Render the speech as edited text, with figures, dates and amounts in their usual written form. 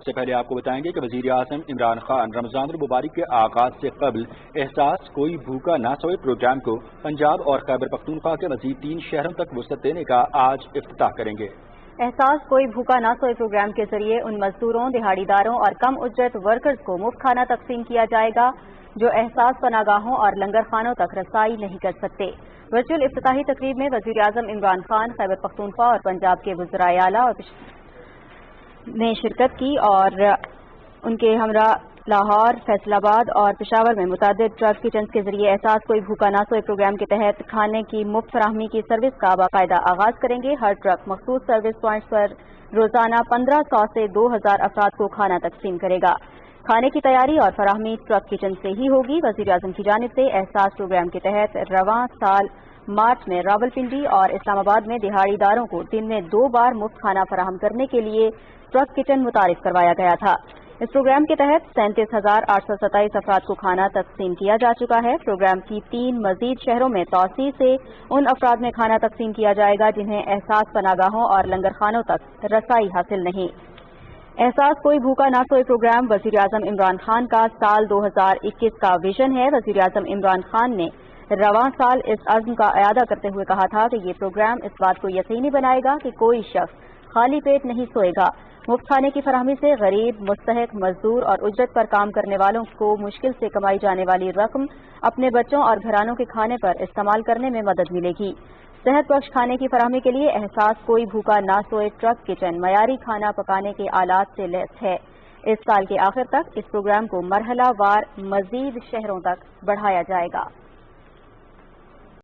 سے پہلے آپ کو بتائیں گے کہ وزیر اعظم عمران خان رمضان المبارک کے آغاز سے قبل احساس کوئی بھوکا نہ سوئے پروگرام کو پنجاب اور خیبر پختونخوا کے مزید 3 شہروں تک وسعت دینے کا آج افتتاح کریں گے۔ احساس کوئی بھوکا نہ سوئے پروگرام کے ذریعے ان مزدوروں، دیہاڑی داروں اور کم اجرت ورکرز کو مفت کھانا تقسیم کیا جائے گا جو احساس پناہ گاہوں اور لنگر خانوں تک رسائی نہیں کر سکتے۔ ورچوئل افتتاحی تقریب میں وزیر اعظم عمران خان، خیبر پختونخوا اور پنجاب کے وزرائے اعلیٰ نے شرکت کی اور ان کے ہمراہ لاہور، فیصل آباد اور پشاور میں متعدد ٹرک کچنز کے ذریعے احساس کوئی بھوکا نہ سوئے پروگرام کے تحت کھانے کی مفت فراہمی کی سروس کا باقاعدہ آغاز کریں گے۔ ہر ٹرک مخصوص سروس پوائنٹس پر روزانہ 1500 سے 2000 افراد کو کھانا تقسیم کرے گا۔ کھانے کی تیاری اور فراہمی ٹرک کچن سے ہی ہوگی۔ وزیر اعظم کی جانب سے احساس پروگرام کے تحت رواں سال مارچ میں راولپنڈی اور اسلام آباد میں دیہاڑی داروں کو دن میں 2 بار مفت کھانا فراہم کرنے کے لیے ٹرک کچن متعارف کروایا گیا تھا۔ اس پروگرام کے تحت 37,827 افراد کو کھانا تقسیم کیا جا چکا ہے۔ پروگرام کی 3 مزید شہروں میں توسیع سے ان افراد میں کھانا تقسیم کیا جائے گا جنہیں احساس پناہ گاہوں اور لنگر خانوں تک رسائی حاصل نہیں۔ احساس کوئی بھوکا نہ سوئے پروگرام وزیر اعظم عمران خان کا سال 2021 کا ویژن ہے۔ وزیر اعظم عمران خان نے رواں سال اس عزم کا اعادہ کرتے ہوئے کہا تھا کہ یہ پروگرام اس بات کو یقینی بنائے گا کہ کوئی شخص خالی پیٹ نہیں سوئے گا۔ مفت کھانے کی فراہمی سے غریب، مستحق، مزدور اور اجرت پر کام کرنے والوں کو مشکل سے کمائی جانے والی رقم اپنے بچوں اور گھرانوں کے کھانے پر استعمال کرنے میں مدد ملے گی۔ صحت بخش کھانے کی فراہمی کے لیے احساس کوئی بھوکا نہ سوئے ٹرک کچن معیاری کھانا پکانے کے آلات سے لیس ہے۔ اس سال کے آخر تک اس پروگرام کو مرحلہ وار مزید شہروں تک بڑھایا جائے گا۔